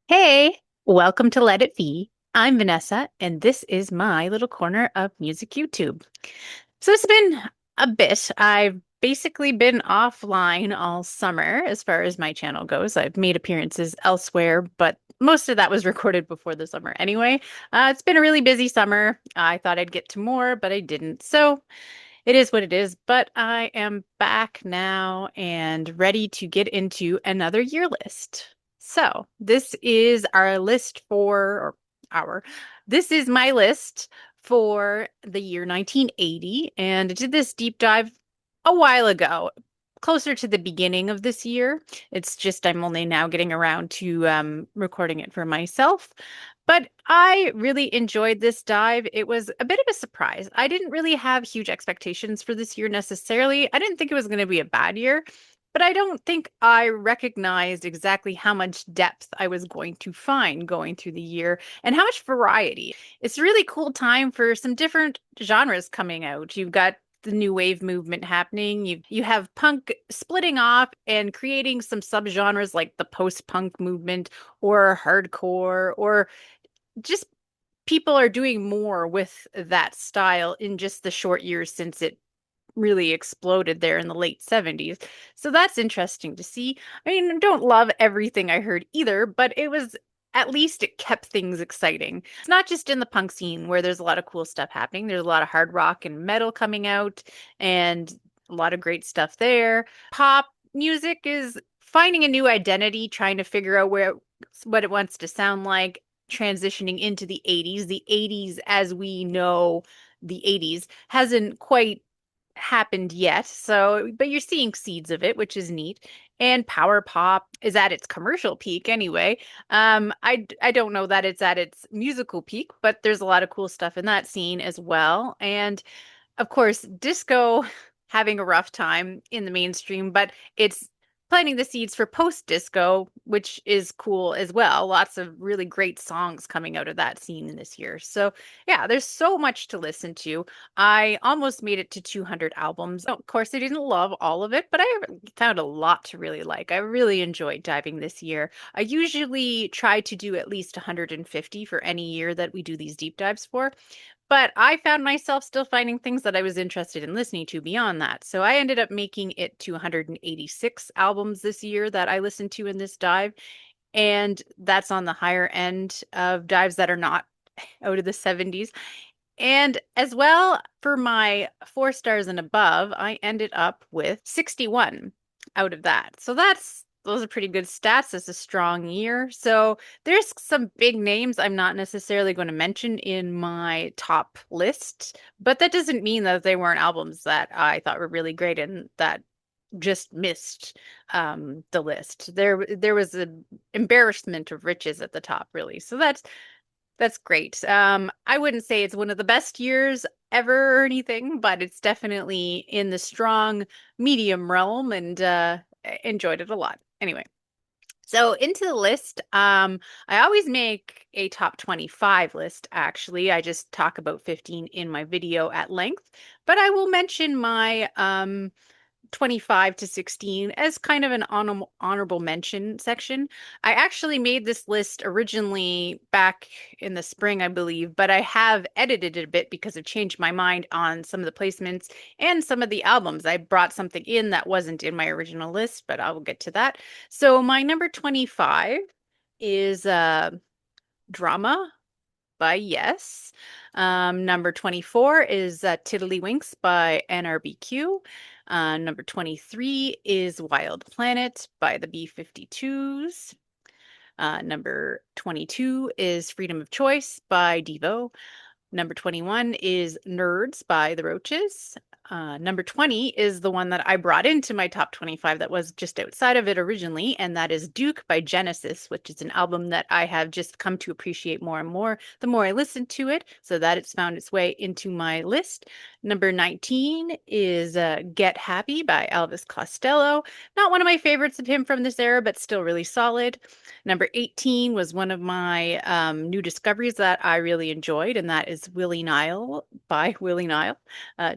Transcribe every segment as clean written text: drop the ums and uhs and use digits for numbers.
Hey, welcome to Let It Be. I'm Vanessa, and this is my little corner of music YouTube. So it's been a bit. I've basically been offline all summer as far as my channel goes. I've made appearances elsewhere, but most of that was recorded before the summer anyway. It's been a really busy summer. I thought I'd get to more, but I didn't. So it is what it is. But I am back now and ready to get into another year list. So this is our list for, or our, this is my list for the year 1980. And I did this deep dive a while ago, closer to the beginning of this year. It's just I'm only now getting around to recording it for myself. But I really enjoyed this dive. It was a bit of a surprise. I didn't really have huge expectations for this year necessarily. I didn't think it was going to be a bad year, but I don't think I recognized exactly how much depth I was going to find going through the year and how much variety. It's a really cool time for some different genres coming out. You've got the new wave movement happening. You have punk splitting off and creating some subgenres like the post-punk movement or hardcore or just people are doing more with that style in just the short years since it really exploded there in the late 70s. So that's interesting to see. I mean, I don't love everything I heard either, but it was at least it kept things exciting. It's not just in the punk scene where there's a lot of cool stuff happening. There's a lot of hard rock and metal coming out and a lot of great stuff there. Pop music is finding a new identity, trying to figure out where what it wants to sound like, transitioning into the 80s. The 80s as we know the 80s hasn't quite happened yet. So, but you're seeing seeds of it, which is neat. And power pop is at its commercial peak anyway. I don't know that it's at its musical peak, but there's a lot of cool stuff in that scene as well. And of course, disco having a rough time in the mainstream, but it's planting the seeds for post-disco, which is cool as well. Lots of really great songs coming out of that scene in this year. So, yeah, there's so much to listen to. I almost made it to 200 albums. Of course, I didn't love all of it, but I found a lot to really like. I really enjoyed diving this year. I usually try to do at least 150 for any year that we do these deep dives for. But I found myself still finding things that I was interested in listening to beyond that. So I ended up making it to 186 albums this year that I listened to in this dive. And that's on the higher end of dives that are not out of the 70s. And as well, for my 4 stars and above, I ended up with 61 out of that. So those are pretty good stats. It's a strong year. So there's some big names I'm not necessarily going to mention in my top list, but that doesn't mean that they weren't albums that I thought were really great and that just missed the list. There was an embarrassment of riches at the top, really. So that's great. I wouldn't say it's one of the best years ever or anything, but it's definitely in the strong medium realm and enjoyed it a lot. Anyway, so into the list, I always make a top 25 list, actually. I just talk about 15 in my video at length, but I will mention my 25 to 16 as kind of an honorable mention section. I actually made this list originally back in the spring, I believe, but I have edited it a bit because I've changed my mind on some of the placements and some of the albums. I brought something in that wasn't in my original list, but I will get to that. So my number 25 is Drama by Yes. Number 24 is Tiddlywinks by NRBQ. Number 23 is Wild Planet by the B-52s. Number 22 is Freedom of Choice by Devo. Number 21 is Nerds by the Roaches. Number 20 is the one that I brought into my top 25 that was just outside of it originally, and that is Duke by Genesis, which is an album that I have just come to appreciate more and more the more I listen to it, so that it's found its way into my list. Number 19 is Get Happy by Elvis Costello. Not one of my favorites of him from this era, but still really solid. Number 18 was one of my new discoveries that I really enjoyed, and that is Willie Nile by Willie Nile.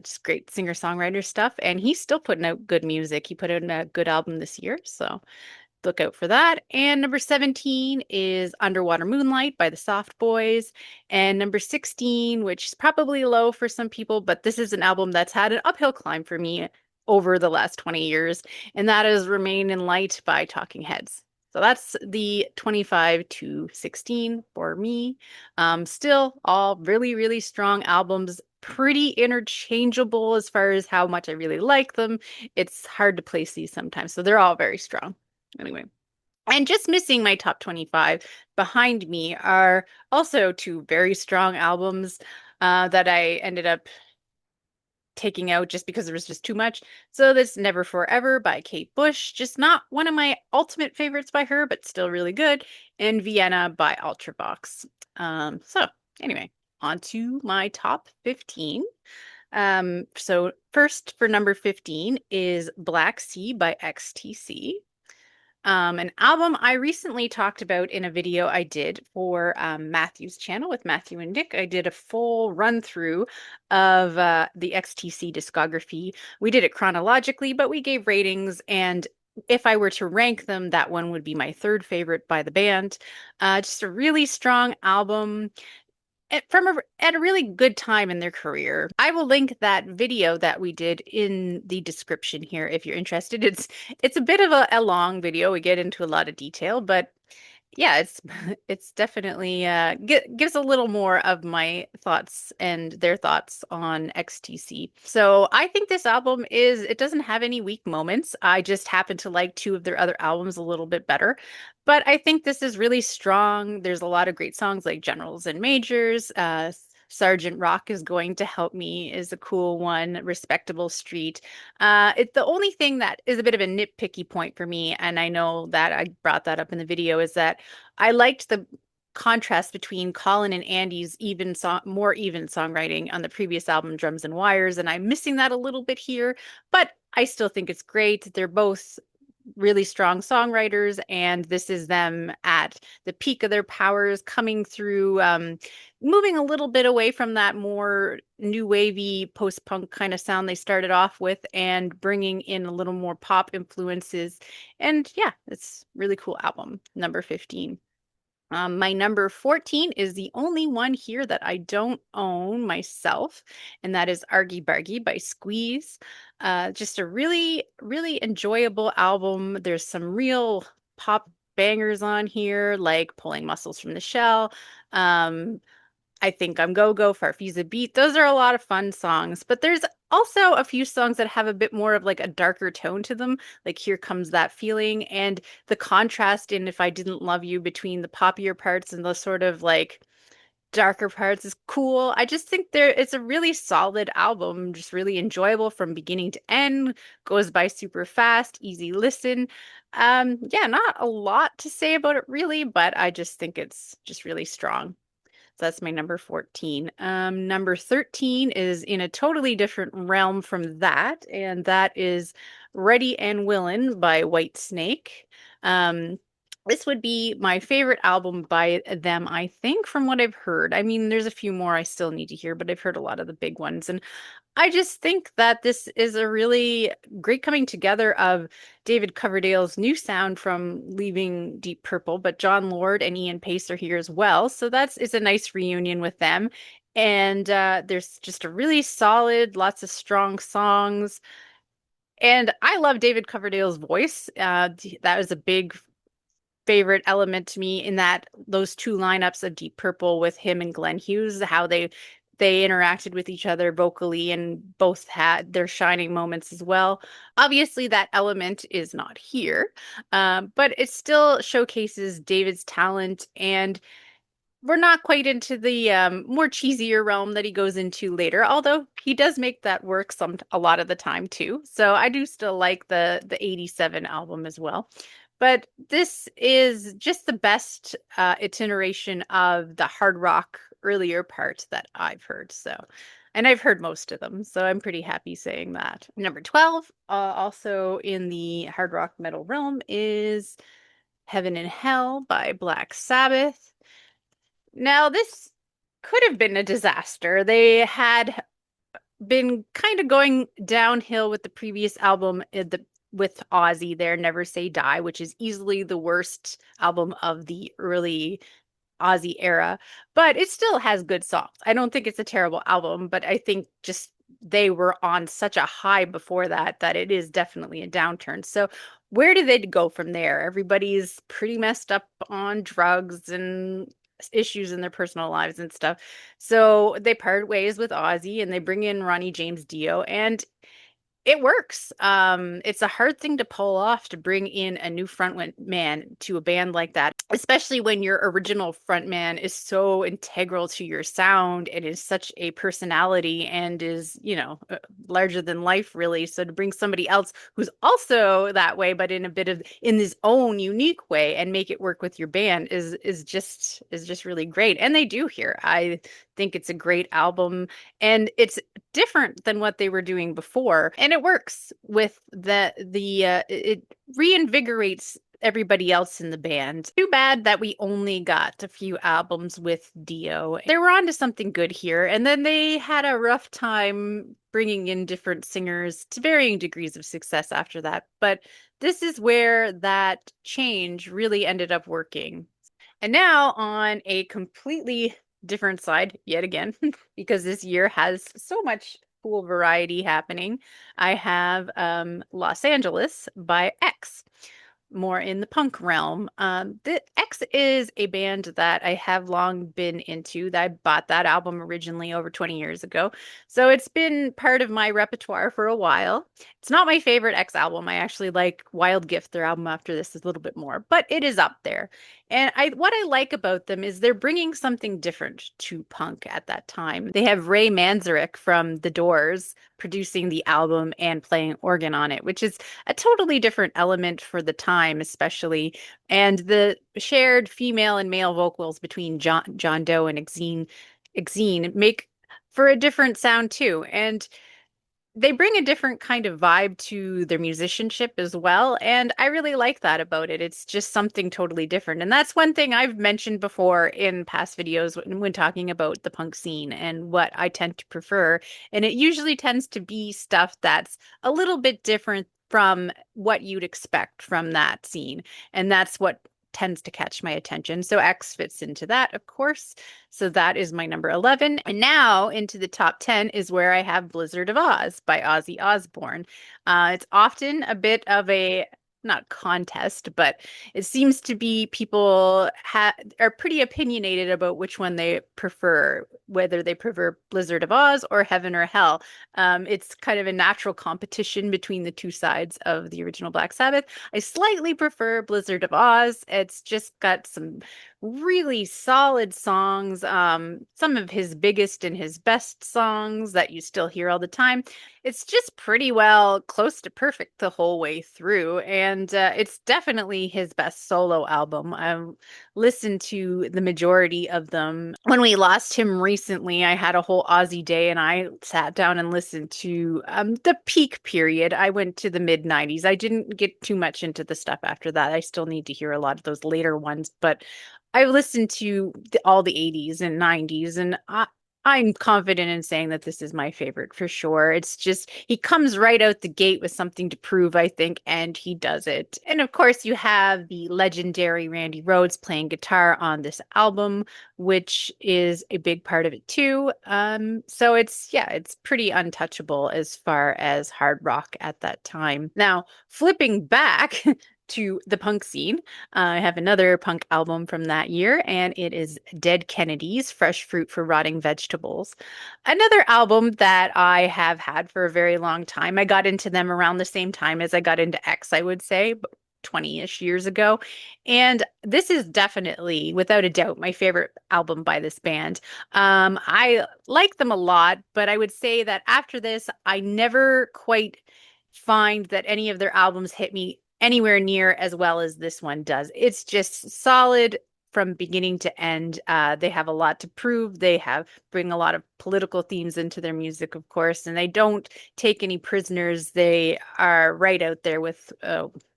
Just great singer-songwriter stuff, and he's still putting out good music. He put out a good album this year, so look out for that. And number 17 is Underwater Moonlight by the Soft Boys. And number 16, which is probably low for some people, but this is an album that's had an uphill climb for me over the last 20 years, and that is Remain in Light by Talking Heads. So that's the 25 to 16 for me. Still all really, really strong albums, pretty interchangeable as far as how much I really like them. It's hard to place these sometimes, so they're all very strong. Anyway, and just missing my top 25 behind me are also two very strong albums that I ended up taking out just because there was just too much. So this Never Forever by Kate Bush, just not one of my ultimate favorites by her, but still really good. And Vienna by Ultravox. So anyway, on to my top 15. So first for number 15 is Black Sea by XTC. An album I recently talked about in a video I did for Matthew's channel with Matthew and Nick. I did a full run through of the XTC discography. We did it chronologically, but we gave ratings, and if I were to rank them, that one would be my third favorite by the band. Just a really strong album at a really good time in their career. I will link that video that we did in the description here if you're interested. It's a bit of a long video. We get into a lot of detail, but yeah, it's it's definitely gives a little more of my thoughts and their thoughts on XTC. So I think this album it doesn't have any weak moments. I just happen to like two of their other albums a little bit better. But I think this is really strong. There's a lot of great songs like Generals and Majors. Sergeant Rock is going to help me is a cool one. Respectable Street. It's the only thing that is a bit of a nitpicky point for me, and I know that I brought that up in the video, is that I liked the contrast between Colin and Andy's more even songwriting on the previous album, Drums and Wires, and I'm missing that a little bit here, but I still think it's great. They're both really strong songwriters, and this is them at the peak of their powers, coming through, moving a little bit away from that more new wavy post-punk kind of sound they started off with, and bringing in a little more pop influences. And yeah, it's really cool album. Number 15. My number 14 is the only one here that I don't own myself, and that is Argy Bargy by Squeeze. Just a really, really enjoyable album. There's some real pop bangers on here, like Pulling Muscles from the Shell. Um, I Think I'm Go-Go, Farfisa Beat. Those are a lot of fun songs, but there's also a few songs that have a bit more of like a darker tone to them, like Here Comes That Feeling, and the contrast in If I Didn't Love You between the poppier parts and the sort of like darker parts is cool. I just think it's a really solid album, just really enjoyable from beginning to end, goes by super fast, easy listen. Yeah, not a lot to say about it really, but I just think it's just really strong. So that's my number 14. Number 13 is in a totally different realm from that, and that is Ready and Willin' by Whitesnake. Um, this would be my favorite album by them, I think, from what I've heard. I mean, there's a few more I still need to hear, but I've heard a lot of the big ones. And I just think that this is a really great coming together of David Coverdale's new sound from leaving Deep Purple, but John Lord and Ian Pace are here as well. So it's a nice reunion with them. And there's just a really solid, lots of strong songs. And I love David Coverdale's voice. That was a big favorite element to me in that those two lineups of Deep Purple with him and Glenn Hughes, how they interacted with each other vocally and both had their shining moments as well. Obviously, that element is not here, but it still showcases David's talent, and we're not quite into the more cheesier realm that he goes into later, although he does make that work a lot of the time too. So I do still like the 87 album as well. But this is just the best iteration of the hard rock earlier part that I've heard. So, and I've heard most of them, so I'm pretty happy saying that. Number 12, also in the hard rock metal realm, is Heaven and Hell by Black Sabbath. Now, this could have been a disaster. They had been kind of going downhill with the previous album. with Ozzy, their Never Say Die, which is easily the worst album of the early Ozzy era, but it still has good songs. I don't think it's a terrible album, but I think just they were on such a high before that that it is definitely a downturn. So where do they go from there? Everybody's pretty messed up on drugs and issues in their personal lives and stuff. So they part ways with Ozzy and they bring in Ronnie James Dio, and it works. It's a hard thing to pull off to bring in a new man to a band like that, especially when your original frontman is so integral to your sound and is such a personality and is, larger than life, really. So to bring somebody else who's also that way, but in his own unique way and make it work with your band is just really great. And they do here. I think it's a great album, and it's different than what they were doing before, and it works with it reinvigorates everybody else in the band. Too bad that we only got a few albums with Dio. They were onto something good here, and then they had a rough time bringing in different singers to varying degrees of success after that. But this is where that change really ended up working. And now on a completely different side, yet again, because this year has so much cool variety happening, I have Los Angeles by X, more in the punk realm. The X is a band that I have long been into. That I bought that album originally over 20 years ago. So it's been part of my repertoire for a while. It's not my favorite X album. I actually like Wild Gift, their album after this, is a little bit more, but it is up there. And what I like about them is they're bringing something different to punk at that time. They have Ray Manzarek from The Doors producing the album and playing organ on it, which is a totally different element for the time, especially. And the shared female and male vocals between John Doe and Exene make for a different sound too. And they bring a different kind of vibe to their musicianship as well. And I really like that about it. It's just something totally different. And that's one thing I've mentioned before in past videos when talking about the punk scene and what I tend to prefer. And it usually tends to be stuff that's a little bit different from what you'd expect from that scene. And that's what tends to catch my attention. So X fits into that, of course. So that is my number 11. And now into the top 10 is where I have Blizzard of Oz by Ozzy Osbourne. It's often a bit of a not contest, but it seems to be people are pretty opinionated about which one they prefer, whether they prefer Blizzard of Oz or Heaven or Hell. It's kind of a natural competition between the two sides of the original Black Sabbath. I slightly prefer Blizzard of Oz. It's just got some really solid songs, some of his biggest and his best songs that you still hear all the time. It's just pretty well close to perfect the whole way through, and it's definitely his best solo album. I've listened to the majority of them. When we lost him recently, I had a whole Ozzy day, and I sat down and listened to the peak period. I went to the mid 90s. I didn't get too much into the stuff after that. I still need to hear a lot of those later ones, but I've listened to all the 80s and 90s, and I'm confident in saying that this is my favorite for sure. It's just, he comes right out the gate with something to prove, I think, and he does it. And of course, you have the legendary Randy Rhoads playing guitar on this album, which is a big part of it too. So it's pretty untouchable as far as hard rock at that time. Now, flipping back to the punk scene. I have another punk album from that year, and it is Dead Kennedys, Fresh Fruit for Rotting Vegetables. Another album that I have had for a very long time. I got into them around the same time as I got into X, I would say, 20-ish years ago. And this is definitely, without a doubt, my favorite album by this band. I like them a lot, but I would say that after this, I never quite find that any of their albums hit me anywhere near as well as this one does. It's just solid from beginning to end. They have a lot to prove. Bring a lot of political themes into their music, of course, and they don't take any prisoners. They are right out there with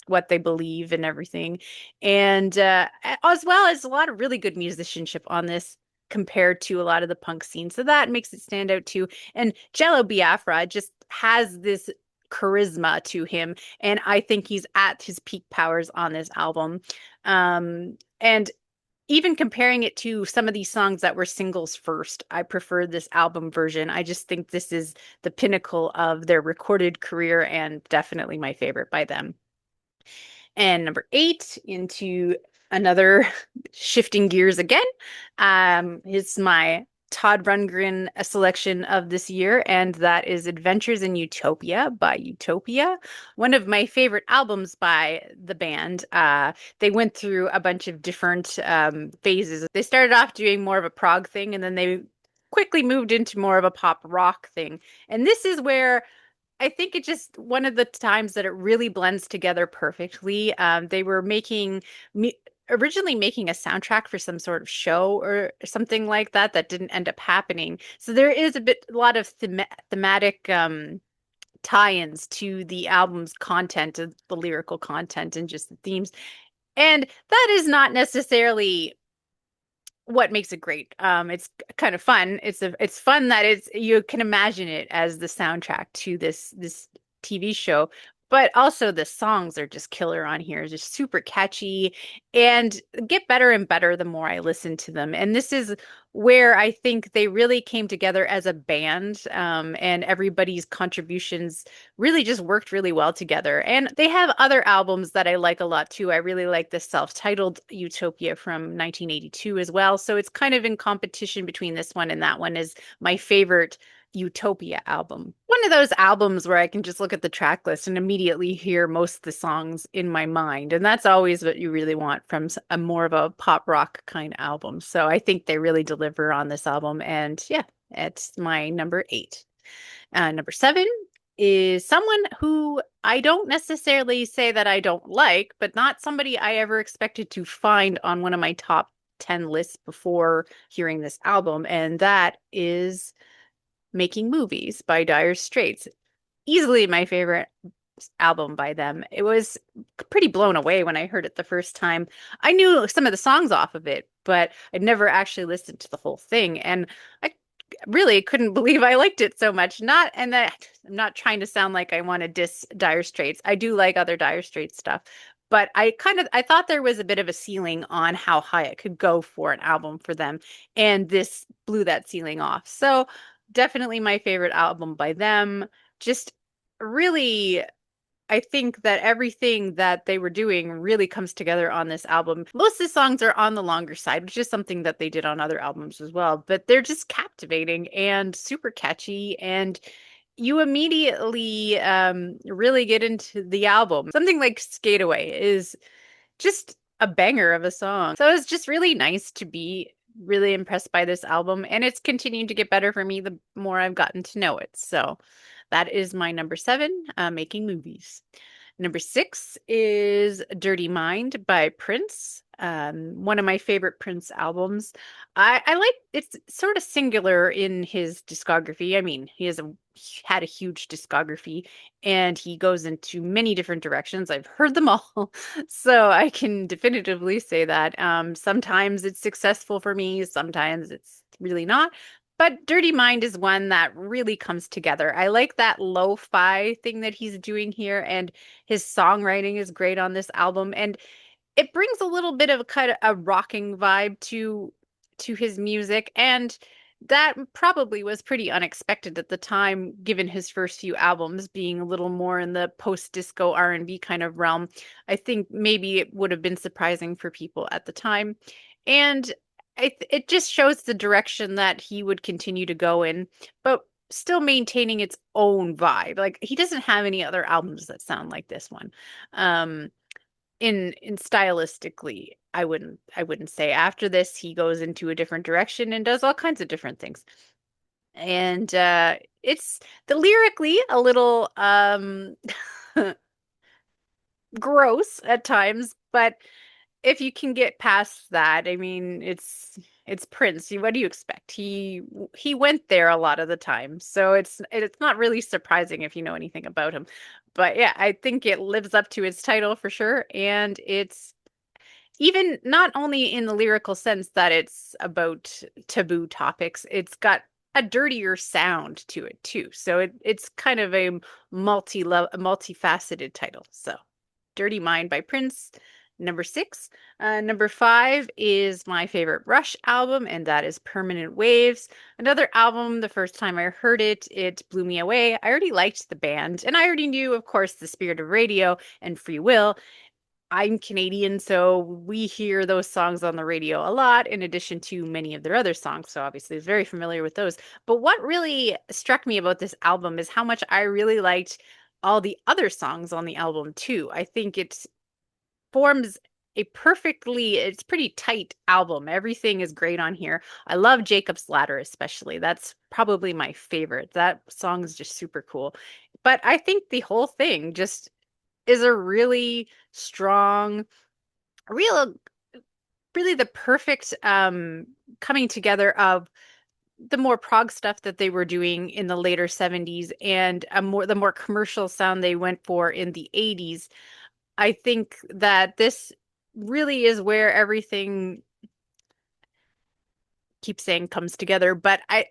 what they believe and everything. And as well as a lot of really good musicianship on this compared to a lot of the punk scene. So that makes it stand out too. And Jello Biafra just has this charisma to him, and I think he's at his peak powers on this album. And even comparing it to some of these songs that were singles first, I prefer this album version. I just think this is the pinnacle of their recorded career and definitely my favorite by them. And number eight, into another shifting gears again, is my Todd Rundgren selection of this year, and that is Adventures in Utopia by Utopia, one of my favorite albums by the band. They went through a bunch of different phases. They started off doing more of a prog thing, and then they quickly moved into more of a pop rock thing. And this is where I think it just one of the times that it really blends together perfectly. They were originally making a soundtrack for some sort of show or something like that that didn't end up happening. So there is a lot of thematic tie-ins to the album's content, the lyrical content, and just the themes. And that is not necessarily what makes it great. It's kind of fun. It's fun that you can imagine it as the soundtrack to this TV show, but also the songs are just killer on here. Just super catchy and get better and better the more I listen to them. And this is where I think they really came together as a band, and everybody's contributions really just worked really well together. And they have other albums that I like a lot too. I really like the self-titled Utopia from 1982 as well. So it's kind of in competition between this one and that one is my favorite Utopia album. One of those albums where I can just look at the track list and immediately hear most of the songs in my mind. And that's always what you really want from a more of a pop rock kind of album. So I think they really deliver on this album. And yeah, it's my number eight. Number seven is someone who I don't necessarily say that I don't like, but not somebody I ever expected to find on one of my top 10 lists before hearing this album. And that is Making Movies by Dire Straits. Easily my favorite album by them. It was pretty blown away when I heard it the first time. I knew some of the songs off of it, but I'd never actually listened to the whole thing. And I really couldn't believe I liked it so much. Not, and that I'm not trying to sound like I want to diss Dire Straits. I do like other Dire Straits stuff, but I thought there was a bit of a ceiling on how high it could go for an album for them, and this blew that ceiling off. So definitely my favorite album by them. Just really, I think that everything that they were doing really comes together on this album. Most of the songs are on the longer side, which is something that they did on other albums as well, but they're just captivating and super catchy, and you immediately really get into the album. Something like Skate Away is just a banger of a song. So it's just really nice to be really impressed by this album, and it's continuing to get better for me the more I've gotten to know it. So that is my number seven, Making Movies. Number six is Dirty Mind by Prince. One of my favorite Prince albums. I like it's sort of singular in his discography. I mean, had a huge discography and he goes into many different directions. I've heard them all, so I can definitively say that. Sometimes it's successful for me, sometimes it's really not. But Dirty Mind is one that really comes together. I like that lo-fi thing that he's doing here, and his songwriting is great on this album. And it brings a little bit of a kind of a rocking vibe to his music, and that probably was pretty unexpected at the time, given his first few albums being a little more in the post-disco R&B kind of realm. I think maybe it would have been surprising for people at the time. And it just shows the direction that he would continue to go in, but still maintaining its own vibe. Like he doesn't have any other albums that sound like this one. In stylistically, I wouldn't say. After this he goes into a different direction and does all kinds of different things. And it's the lyrically a little gross at times, but if you can get past that, I mean, it's Prince. What do you expect? He went there a lot of the time, so it's not really surprising if you know anything about him. But yeah, I think it lives up to its title for sure, and it's even not only in the lyrical sense that it's about taboo topics, it's got a dirtier sound to it too. So it's kind of a multifaceted title. So Dirty Mind by Prince, number six. Number five is my favorite Rush album, and that is Permanent Waves. Another album, the first time I heard it, it blew me away. I already liked the band, and I already knew, of course, The Spirit of Radio and Free Will. I'm Canadian, so we hear those songs on the radio a lot, in addition to many of their other songs. So obviously, I was very familiar with those. But what really struck me about this album is how much I really liked all the other songs on the album, too. I think it forms it's pretty tight album. Everything is great on here. I love Jacob's Ladder, especially. That's probably my favorite. That song is just super cool. But I think the whole thing just is a really strong, real, really the perfect coming together of the more prog stuff that they were doing in the later 70s and the more commercial sound they went for in the 80s. I think that this really is where everything keep saying comes together, but I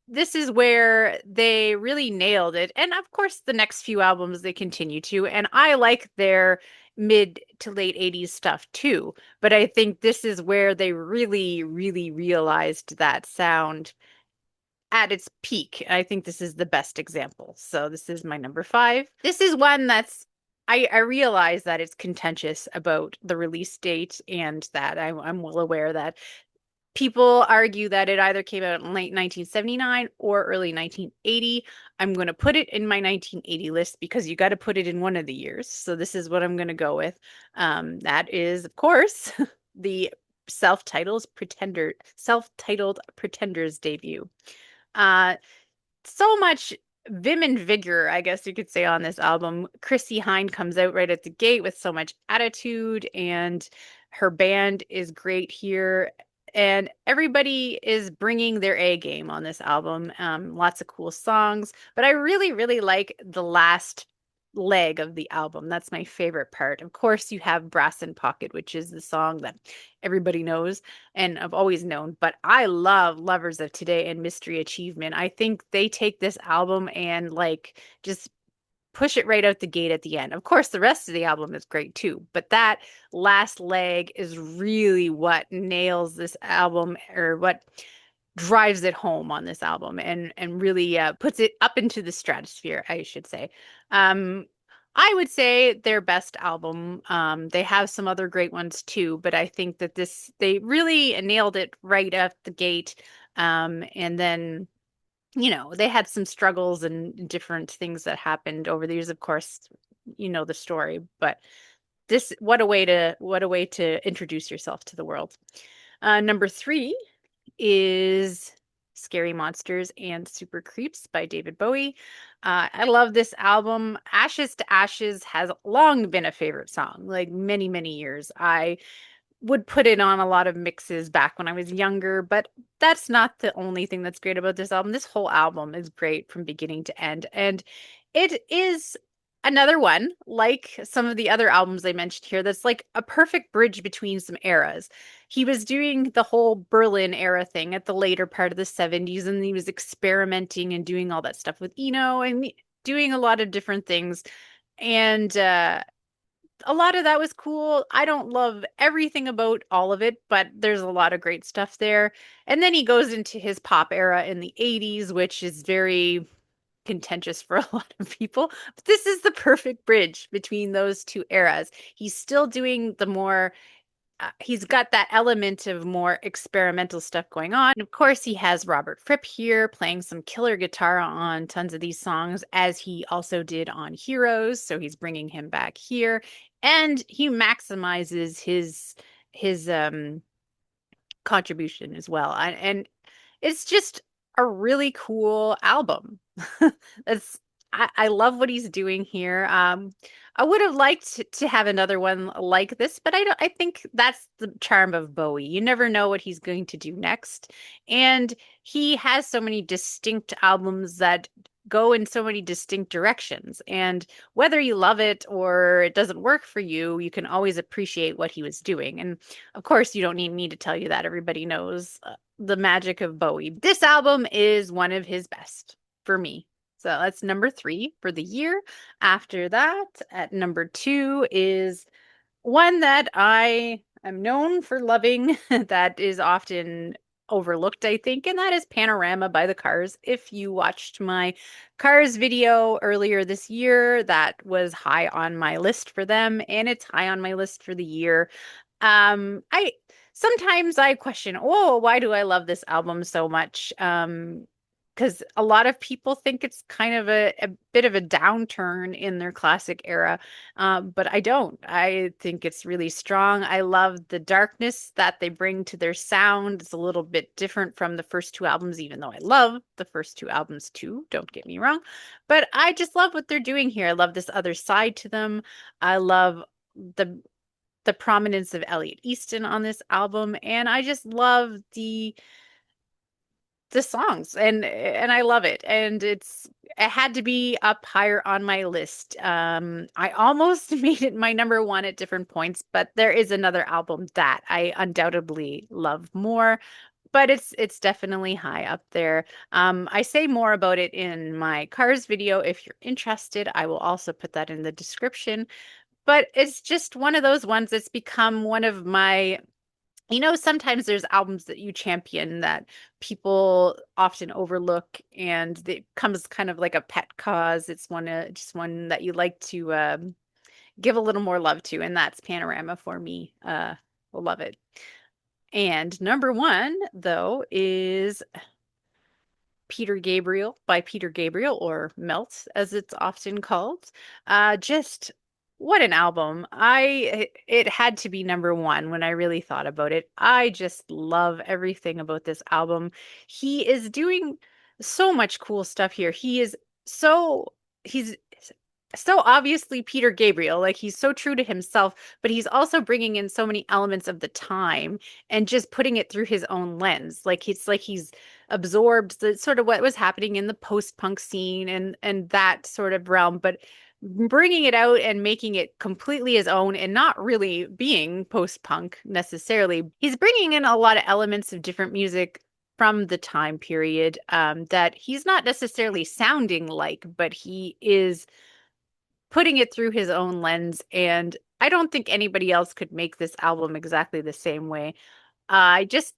this is where they really nailed it. And of course, the next few albums they continue to, and I like their mid to late 80s stuff too, but I think this is where they really, really realized that sound at its peak. I think this is the best example. So this is my number five. This is one that's I realize that it's contentious about the release date and that I'm well aware that people argue that it either came out in late 1979 or early 1980. I'm going to put it in my 1980 list because you got to put it in one of the years. So this is what I'm going to go with. That is, of course, the self-titled Pretenders debut. Uh, so much vim and vigor, I guess you could say, on this album. Chrissie Hynde comes out right at the gate with so much attitude, and her band is great here. And everybody is bringing their A game on this album. Lots of cool songs, but I really, really like the last leg of the album. That's my favorite part. Of course, you have Brass in Pocket, which is the song that everybody knows and I've always known, but I love Lovers of Today and Mystery Achievement. I think they take this album and like just push it right out the gate at the end. Of course, the rest of the album is great too, but that last leg is really what nails this album or what drives it home on this album and really puts it up into the stratosphere, I should say. Um, I would say their best album. They have some other great ones too, but I think that they really nailed it right at the gate. And then, they had some struggles and different things that happened over the years. Of course, you know the story, but what a way to introduce yourself to the world. Number three is Scary Monsters and Super Creeps by David Bowie. I love this album. Ashes to Ashes has long been a favorite song, like many, many years. I would put it on a lot of mixes back when I was younger, but that's not the only thing that's great about this album. This whole album is great from beginning to end. And it is another one, like some of the other albums I mentioned here, that's like a perfect bridge between some eras. He was doing the whole Berlin era thing at the later part of the 70s, and he was experimenting and doing all that stuff with Eno and doing a lot of different things. And a lot of that was cool. I don't love everything about all of it, but there's a lot of great stuff there. And then he goes into his pop era in the 80s, which is very contentious for a lot of people. But this is the perfect bridge between those two eras. He's still doing the more he's got that element of more experimental stuff going on. And of course, he has Robert Fripp here playing some killer guitar on tons of these songs, as he also did on Heroes. So he's bringing him back here, and he maximizes his contribution as well. And it's just a really cool album. It's I love what he's doing here. I would have liked to have another one like this, but I think that's the charm of Bowie. You never know what he's going to do next. And he has so many distinct albums that go in so many distinct directions. And whether you love it or it doesn't work for you, you can always appreciate what he was doing. And of course, you don't need me to tell you that. Everybody knows the magic of Bowie. This album is one of his best for me. So that's number 3 for the year. After that, at number 2 is one that I am known for loving that is often overlooked, I think, and that is Panorama by the Cars. If you watched my Cars video earlier this year, that was high on my list for them, and it's high on my list for the year. I sometimes I question, oh, why do I love this album so much? Because a lot of people think it's kind of a bit of a downturn in their classic era, but I don't. I think it's really strong. I love the darkness that they bring to their sound. It's a little bit different from the first 2 albums, even though I love the first 2 albums too. Don't get me wrong, but I just love what they're doing here. I love this other side to them. I love the the prominence of Elliot Easton on this album, and I just love the songs, and I love it. And it had to be up higher on my list. I almost made it my number 1 at different points, but there is another album that I undoubtedly love more. But it's definitely high up there. I say more about it in my Cars video. If you're interested, I will also put that in the description. But it's just one of those ones that's become one of my, sometimes there's albums that you champion that people often overlook, and it comes kind of like a pet cause. It's just one that you like to give a little more love to, and that's Panorama for me. I love it. And number 1, though, is Peter Gabriel by Peter Gabriel, or Melt as it's often called. Just what an album. It had to be number 1 when I really thought about it. I just love everything about this album. He is doing so much cool stuff here. He's so obviously Peter Gabriel, like he's so true to himself, but he's also bringing in so many elements of the time and just putting it through his own lens. Like he's absorbed the sort of what was happening in the post-punk scene and that sort of realm, but bringing it out and making it completely his own and not really being post-punk necessarily. He's bringing in a lot of elements of different music from the time period that he's not necessarily sounding like, but he is putting it through his own lens. And I don't think anybody else could make this album exactly the same way. I just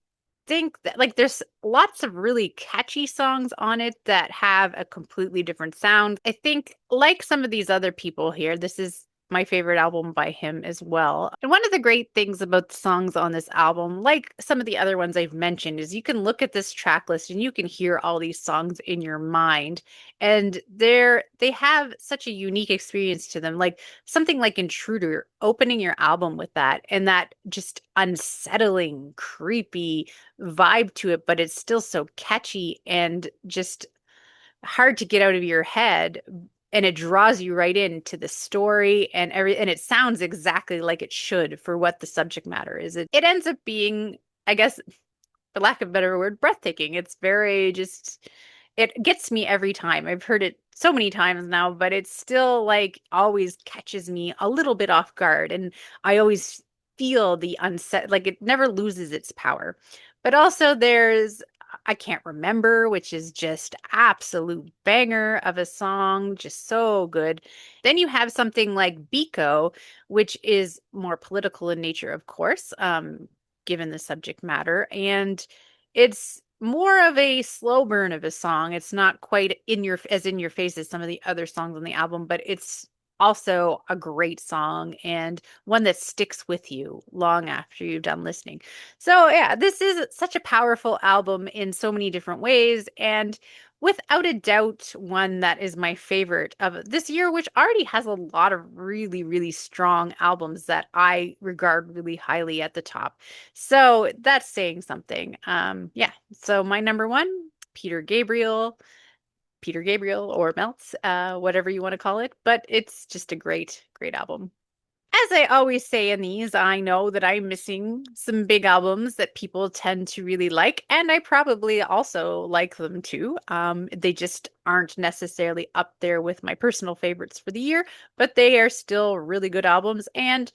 think that like there's lots of really catchy songs on it that have a completely different sound. I think like some of these other people here, this is my favorite album by him as well. And one of the great things about the songs on this album, like some of the other ones I've mentioned, is you can look at this track list and you can hear all these songs in your mind. And they have such a unique experience to them. Like something like Intruder, opening your album with that and that just unsettling, creepy vibe to it, but it's still so catchy and just hard to get out of your head, and it draws you right into the story and it sounds exactly like it should for what the subject matter is. It ends up being, I guess, for lack of a better word, breathtaking. It's very just, it gets me every time. I've heard it so many times now, but it still like always catches me a little bit off guard. And I always feel the unset, like it never loses its power. But also there's I Can't Remember, which is just absolute banger of a song, just so good. Then you have something like Biko, which is more political in nature, of course, given the subject matter. And it's more of a slow burn of a song. It's not quite in your face as some of the other songs on the album, but it's also a great song and one that sticks with you long after you've done listening. So yeah, this is such a powerful album in so many different ways, and without a doubt one that is my favorite of this year, which already has a lot of really, really strong albums that I regard really highly at the top. So that's saying something. Yeah. So my number 1, Peter Gabriel. Peter Gabriel or Melts, whatever you want to call it, but it's just a great, great album. As I always say in these, I know that I'm missing some big albums that people tend to really like, and I probably also like them too. They just aren't necessarily up there with my personal favorites for the year, but they are still really good albums, and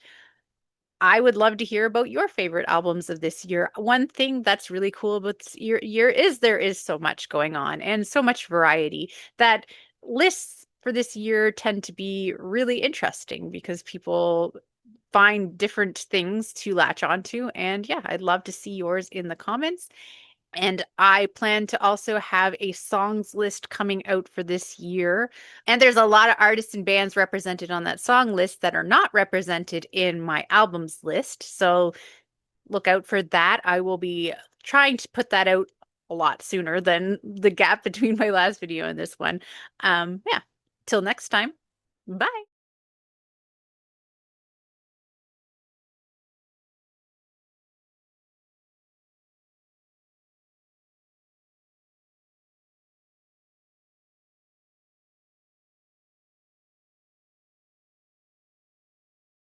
I would love to hear about your favorite albums of this year. One thing that's really cool about this year is there is so much going on and so much variety that lists for this year tend to be really interesting because people find different things to latch onto. And yeah, I'd love to see yours in the comments. And I plan to also have a songs list coming out for this year. And there's a lot of artists and bands represented on that song list that are not represented in my albums list. So look out for that. I will be trying to put that out a lot sooner than the gap between my last video and this one. Yeah, till next time. Bye.